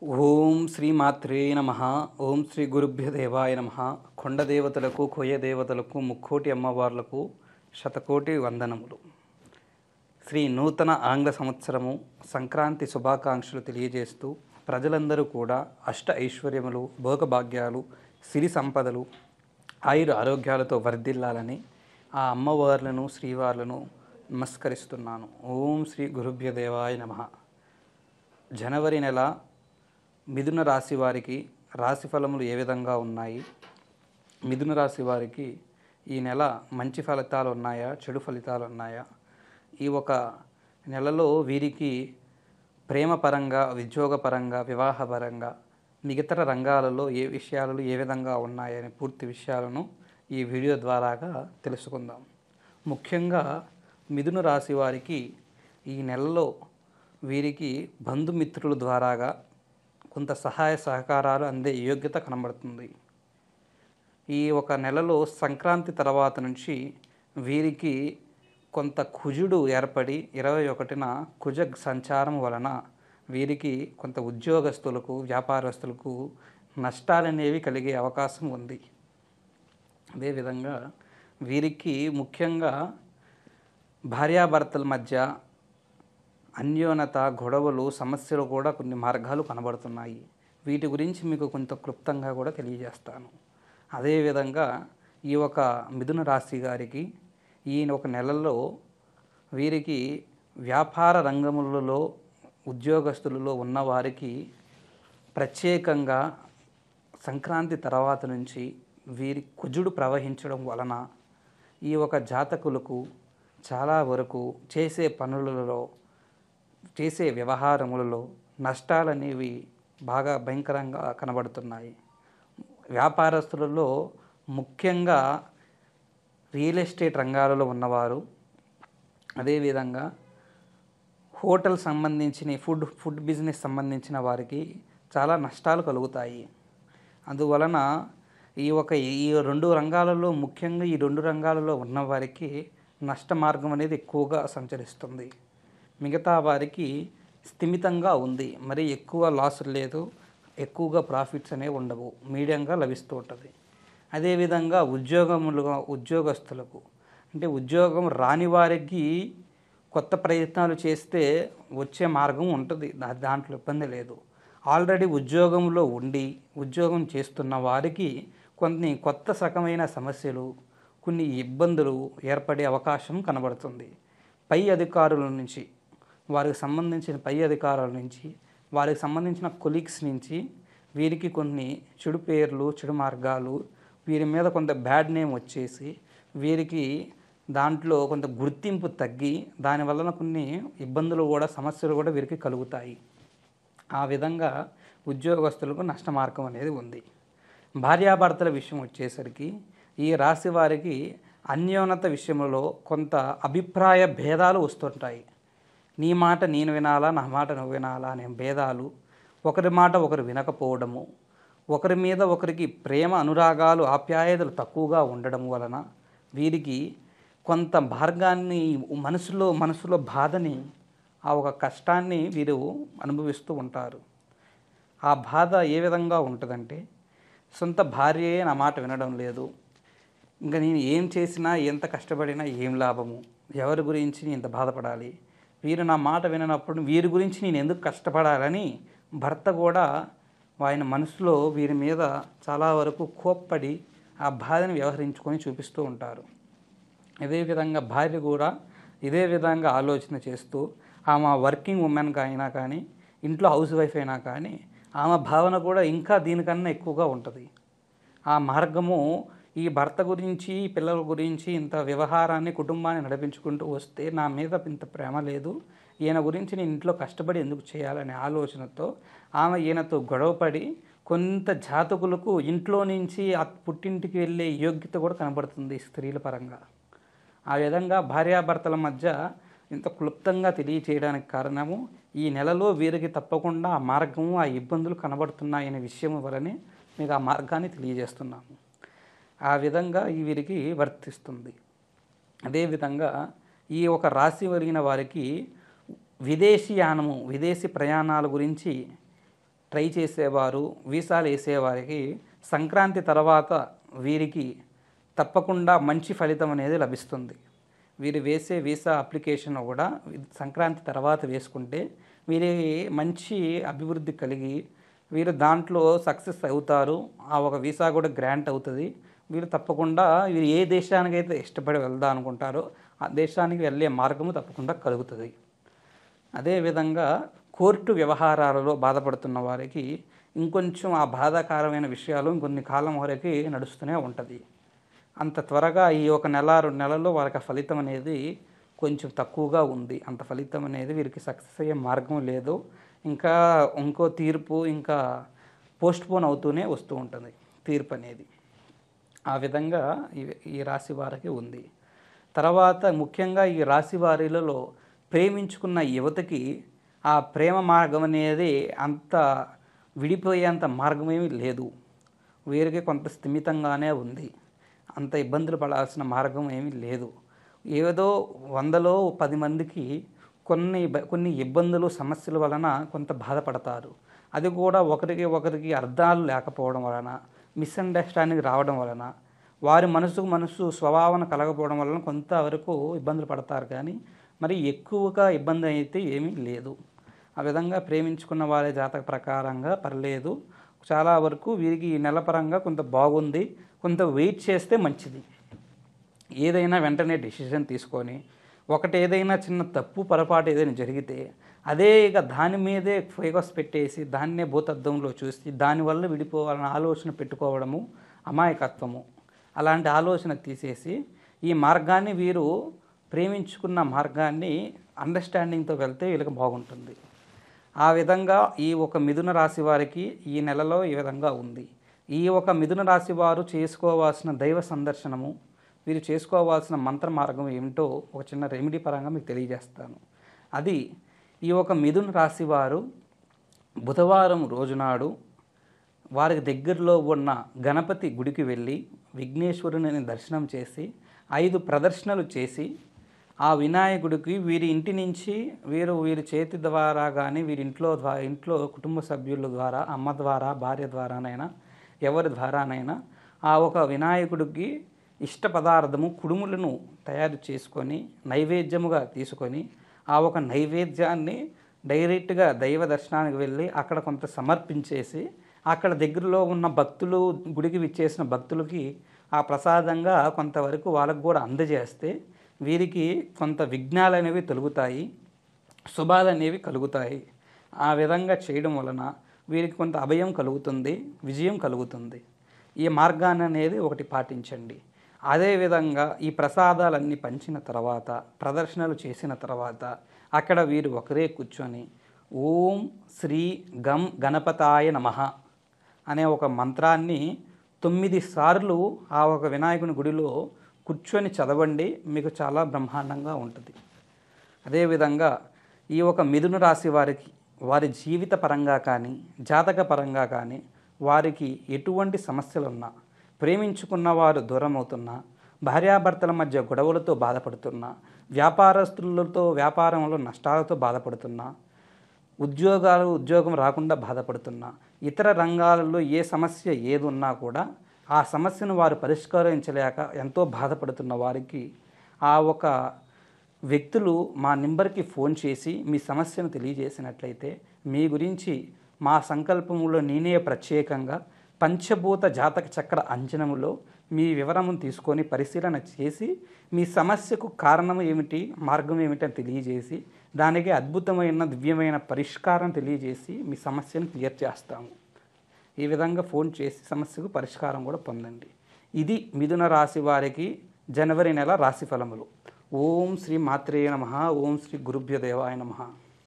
ఓం శ్రీ మాత్రే నమ. ఓం శ్రీ గురుభ్య దేవాయ నమ. కొండ దేవతలకు కొయ్య దేవతలకు ముక్కోటి అమ్మవార్లకు శతకోటి వందనములు. శ్రీ నూతన ఆంగ్ల సంవత్సరము సంక్రాంతి శుభాకాంక్షలు తెలియజేస్తూ ప్రజలందరూ కూడా అష్ట ఐశ్వర్యములు, భోగభాగ్యాలు, సిరి సంపదలు, ఆయుర ఆరోగ్యాలతో వర్ధిల్లాలని ఆ అమ్మవార్లను శ్రీవార్లను నమస్కరిస్తున్నాను. ఓం శ్రీ గురుభ్య దేవాయ నమ. జనవరి నెల మిథున రాశి వారికి రాశి ఫలములు ఏ విధంగా ఉన్నాయి? మిథున రాశి వారికి ఈ నెల మంచి ఫలితాలు ఉన్నాయా, చెడు ఫలితాలు ఉన్నాయా? ఈ ఒక నెలలో వీరికి ప్రేమపరంగా, ఉద్యోగపరంగా, వివాహపరంగా, మిగతా రంగాలలో ఏ విషయాలలో ఏ విధంగా ఉన్నాయని పూర్తి విషయాలను ఈ వీడియో ద్వారాగా తెలుసుకుందాం. ముఖ్యంగా మిథున రాశి వారికి ఈ నెలలో వీరికి బంధుమిత్రుల ద్వారాగా కొంత సహాయ సహకారాలు అందే యోగ్యత కనబడుతుంది. ఈ ఒక నెలలో సంక్రాంతి తర్వాత నుంచి వీరికి కొంత కుజుడు ఏర్పడి 21న కుజ సంచారం వలన వీరికి కొంత ఉద్యోగస్తులకు, వ్యాపారస్తులకు నష్టాలనేవి కలిగే అవకాశం ఉంది. అదేవిధంగా వీరికి ముఖ్యంగా భార్యాభర్తల మధ్య అన్యోన్యత, గొడవలు, సమస్యలు కూడా కొన్ని మార్గాలు కనబడుతున్నాయి. వీటి గురించి మీకు కొంత క్లుప్తంగా కూడా తెలియజేస్తాను. అదేవిధంగా ఈ ఒక మిథున రాశి గారికి ఈ ఒక నెలలో వీరికి వ్యాపార రంగములలో, ఉద్యోగస్తులలో ఉన్నవారికి ప్రత్యేకంగా సంక్రాంతి తర్వాత నుంచి వీరి కుజుడు ప్రవహించడం వలన ఈ ఒక జాతకులకు చాలా వరకు చేసే పనులలో, చేసే వ్యవహారములలో నష్టాలనేవి బాగా భయంకరంగా కనబడుతున్నాయి. వ్యాపారస్తులలో ముఖ్యంగా రియల్ ఎస్టేట్ రంగాలలో ఉన్నవారు, అదేవిధంగా హోటల్ సంబంధించిన ఫుడ్ బిజినెస్ సంబంధించిన వారికి చాలా నష్టాలు కలుగుతాయి. అందువలన ఈ రెండు రంగాలలో, ముఖ్యంగా ఈ రెండు రంగాలలో ఉన్నవారికి నష్ట మార్గం అనేది ఎక్కువగా సంచరిస్తుంది. మిగతా వారికి స్థిమితంగా ఉంది, మరి ఎక్కువ లాస్ లేదు, ఎక్కువగా ప్రాఫిట్స్ అనేవి ఉండవు, మీడియంగా లభిస్తూ ఉంటుంది. అదేవిధంగా ఉద్యోగస్తులకు అంటే ఉద్యోగం రాని వారికి కొత్త ప్రయత్నాలు చేస్తే వచ్చే మార్గం ఉంటుంది, దాంట్లో ఇబ్బంది లేదు. ఆల్రెడీ ఉద్యోగంలో ఉండి ఉద్యోగం చేస్తున్న వారికి కొన్ని కొత్త రకమైన సమస్యలు, కొన్ని ఇబ్బందులు ఏర్పడే అవకాశం కనబడుతుంది. పై అధికారుల నుంచి, వారికి సంబంధించిన పై అధికారుల నుంచి, వారికి సంబంధించిన కొలీగ్స్ నుంచి వీరికి కొన్ని చెడు పేర్లు, చెడు మార్గాలు, వీరి మీద కొంత బ్యాడ్ నేమ్ వచ్చేసి వీరికి దాంట్లో కొంత గుర్తింపు తగ్గి దానివలన కొన్ని ఇబ్బందులు కూడా, సమస్యలు కూడా వీరికి కలుగుతాయి. ఆ విధంగా ఉద్యోగస్తులకు నష్ట మార్గం అనేది ఉంది. భార్యాభర్తల విషయం వచ్చేసరికి ఈ రాశి వారికి అన్యోన్యత విషయంలో కొంత అభిప్రాయ భేదాలు వస్తుంటాయి. నీ మాట నేను వినాలా, నా మాట నువ్వు వినాలా అనే భేదాలు, ఒకరి మాట ఒకరు వినకపోవడము, ఒకరి మీద ఒకరికి ప్రేమ, అనురాగాలు, ఆప్యాయతలు తక్కువగా ఉండడం వలన వీరికి కొంత మార్గాన్ని, మనసులో బాధని, ఆ ఒక కష్టాన్ని వీరు అనుభవిస్తూ ఉంటారు. ఆ బాధ ఏ విధంగా ఉంటుందంటే, సొంత భార్యే నా మాట వినడం లేదు, ఇంకా నేను ఏం చేసినా, ఎంత కష్టపడినా ఏం లాభము, ఎవరి గురించి నేను ఇంత బాధపడాలి, వీరు నా మాట విననప్పుడు వీరి గురించి నేను ఎందుకు కష్టపడాలని భర్త కూడా ఆయన మనసులో వీరి మీద చాలా వరకు కోప్పడి ఆ బాధని వ్యవహరించుకొని చూపిస్తూ ఉంటారు. అదేవిధంగా భార్య కూడా ఇదే విధంగా ఆలోచన చేస్తూ ఆమె వర్కింగ్ ఉమెన్గా అయినా కానీ, ఇంట్లో హౌస్ వైఫ్ అయినా కానీ ఆమె భావన కూడా ఇంకా దీనికన్నా ఎక్కువగా ఉంటుంది. ఆ మార్గము ఈ భర్త గురించి, పిల్లల గురించి ఇంత వ్యవహారాన్ని, కుటుంబాన్ని నడిపించుకుంటూ వస్తే నా మీద ఇంత ప్రేమ లేదు, ఈయన గురించి నేను ఇంట్లో కష్టపడి ఎందుకు చేయాలనే ఆలోచనతో ఆమె ఈయనతో గొడవపడి కొంత జాతకులకు ఇంట్లో నుంచి పుట్టింటికి వెళ్ళే యోగ్యత కూడా కనబడుతుంది స్త్రీల పరంగా. ఆ విధంగా భార్యాభర్తల మధ్య ఇంత క్లుప్తంగా తెలియచేయడానికి కారణము ఈ నెలలో వీరికి తప్పకుండా ఆ మార్గము, ఆ ఇబ్బందులు కనబడుతున్నాయనే విషయం వలనే మీకు ఆ మార్గాన్ని తెలియజేస్తున్నాము. ఆ విధంగా వీరికి వర్తిస్తుంది. అదేవిధంగా ఈ ఒక రాశి కలిగిన వారికి విదేశీ ప్రయాణాల గురించి ట్రై చేసేవారు, వీసాలు వేసేవారికి సంక్రాంతి తర్వాత వీరికి తప్పకుండా మంచి ఫలితం అనేది లభిస్తుంది. వీరు వేసే వీసా అప్లికేషన్ కూడా సంక్రాంతి తర్వాత వేసుకుంటే వీరికి మంచి అభివృద్ధి కలిగి వీరు దాంట్లో సక్సెస్ అవుతారు. ఆ ఒక వీసా కూడా గ్రాంట్ అవుతుంది. వీరు తప్పకుండా వీరు ఏ దేశానికైతే ఇష్టపడి వెళ్దాం అనుకుంటారో ఆ దేశానికి వెళ్ళే మార్గము తప్పకుండా కలుగుతుంది. అదేవిధంగా కోర్టు వ్యవహారాలలో బాధపడుతున్న వారికి ఇంకొంచెం ఆ బాధాకరమైన విషయాలు ఇంకొన్ని కాలం వరకు నడుస్తూనే ఉంటుంది. అంత త్వరగా ఈ ఒక నెల 2 నెలల్లో వారికి ఫలితం అనేది కొంచెం తక్కువగా ఉంది. అంత ఫలితం అనేది వీరికి సక్సెస్ అయ్యే మార్గం లేదు. ఇంకా ఇంకో తీర్పు ఇంకా పోస్ట్పోన్ అవుతూనే వస్తూ ఉంటుంది తీర్పు అనేది. ఆ విధంగా ఈ రాశి వారికి ఉంది. తర్వాత ముఖ్యంగా ఈ రాశి వారిలలో ప్రేమించుకున్న యువతకి ఆ ప్రేమ మార్గం అనేది అంత విడిపోయేంత మార్గమేమీ లేదు. వీరికి కొంత స్థిమితంగానే ఉంది. అంత ఇబ్బందులు పడాల్సిన మార్గం ఏమీ లేదు. ఏదో 100లో 10 మందికి కొన్ని ఇబ్బందులు సమస్యల వలన కొంత బాధపడతారు. అది కూడా ఒకరికి అర్థాలు లేకపోవడం వలన, మిస్అండర్స్టాండింగ్ రావడం వలన, వారి మనసు స్వభావన కలగకపోవడం వలన కొంతవరకు ఇబ్బందులు పడతారు. కానీ మరి ఎక్కువగా ఇబ్బంది అయితే ఏమీ లేదు. ఆ విధంగా ప్రేమించుకున్న వారి జాతక ప్రకారంగా పర్లేదు. చాలా వరకు వీరికి ఈ నెల పరంగా కొంత బాగుంది. కొంత వెయిట్ చేస్తే మంచిది. ఏదైనా వెంటనే డెసిషన్ తీసుకొని ఏదైనా చిన్న తప్పు పొరపాటు ఏదైనా జరిగితే అదే ఇక దాని మీదే ఫోకస్ పెట్టేసి దాన్నే భూతద్దంలో చూసి దానివల్ల విడిపోవాలని ఆలోచన పెట్టుకోవడము అమాయకత్వము. అలాంటి ఆలోచన తీసేసి ఈ మార్గాన్ని వీరు ప్రేమించుకున్న మార్గాన్ని అండర్స్టాండింగ్తో వెళ్తే వీళ్ళకి బాగుంటుంది. ఆ విధంగా ఈ ఒక మిథున రాశి వారికి ఈ నెలలో ఈ విధంగా ఉంది. ఈ ఒక మిథున రాశి వారు చేసుకోవాల్సిన దైవ సందర్శనము, వీరు చేసుకోవాల్సిన మంత్ర మార్గం ఏమిటో ఒక చిన్న రెమెడీ పరంగా మీకు తెలియజేస్తాను. అది ఈ ఒక మిథున రాశి వారు బుధవారం రోజునాడు వారికి దగ్గరలో ఉన్న గణపతి గుడికి వెళ్ళి విఘ్నేశ్వరుని దర్శనం చేసి 5 ప్రదర్శనలు చేసి ఆ వినాయకుడికి వీరి ఇంటి నుంచి వీరి చేతి ద్వారా కానీ ఇంట్లో కుటుంబ సభ్యుల ద్వారా, అమ్మ ద్వారా, భార్య ద్వారానైనా ఎవరి ద్వారానైనా ఆ ఒక వినాయకుడికి ఇష్ట పదార్థము కుడుములను తయారు చేసుకొని నైవేద్యముగా తీసుకొని ఆ ఒక నైవేద్యాన్ని డైరెక్ట్గా దైవ దర్శనానికి వెళ్ళి అక్కడ కొంత సమర్పించేసి అక్కడ దగ్గరలో ఉన్న భక్తులు, గుడికి విచ్చేసిన భక్తులకి ఆ ప్రసాదంగా కొంతవరకు వాళ్ళకు కూడా అందజేస్తే వీరికి కొంత విఘ్నాలు అనేవి తొలగుతాయి, శుభాలు అనేవి కలుగుతాయి. ఆ విధంగా చేయడం వలన వీరికి కొంత అభయం కలుగుతుంది, విజయం కలుగుతుంది. ఈ మార్గాన్ని అనేది ఒకటి పాటించండి. అదేవిధంగా ఈ ప్రసాదాలన్నీ పంచిన తర్వాత, ప్రదర్శనలు చేసిన తర్వాత అక్కడ వీరు ఒకరే కూర్చొని ఓం శ్రీ గం గణపతాయ నమః అనే ఒక మంత్రాన్ని 9 సార్లు ఆ ఒక వినాయకుని గుడిలో కూర్చొని చదవండి. మీకు చాలా బ్రహ్మాండంగా ఉంటుంది. అదేవిధంగా ఈ ఒక మిథున రాశి వారికి వారి జీవిత పరంగా కానీ జాతక పరంగా కానీ వారికి ఎటువంటి సమస్యలున్నా, ప్రేమించుకున్న వారు దూరం అవుతున్నా, భార్యాభర్తల మధ్య గొడవలతో బాధపడుతున్నా, వ్యాపారంలో నష్టాలతో బాధపడుతున్నా, ఉద్యోగం రాకుండా బాధపడుతున్నా, ఇతర రంగాలలో ఏ సమస్య ఏది ఉన్నా కూడా ఆ సమస్యను వారు పరిష్కరించలేక ఎంతో బాధపడుతున్న వారికి ఆ ఒక వ్యక్తులు మా నెంబర్కి ఫోన్ చేసి మీ సమస్యను తెలియజేసినట్లయితే మీ గురించి మా సంకల్పములో నేనే ప్రత్యేకంగా పంచభూత జాతక చక్ర అంజనములో మీ వివరమును తీసుకొని పరిశీలన చేసి మీ సమస్యకు కారణం ఏమిటి, మార్గం ఏమిటి అని తెలియజేసి దానికి అద్భుతమైన దివ్యమైన పరిష్కారం తెలియజేసి మీ సమస్యను క్లియర్ చేస్తాము. ఈ విధంగా ఫోన్ చేసి సమస్యకు పరిష్కారం కూడా పొందండి. ఇది మిథున రాశి వారికి జనవరి నెల రాశి ఫలములు. ఓం శ్రీ మాత్రేయ నమః. ఓం శ్రీ గురుభ్యో దేవాయ నమః.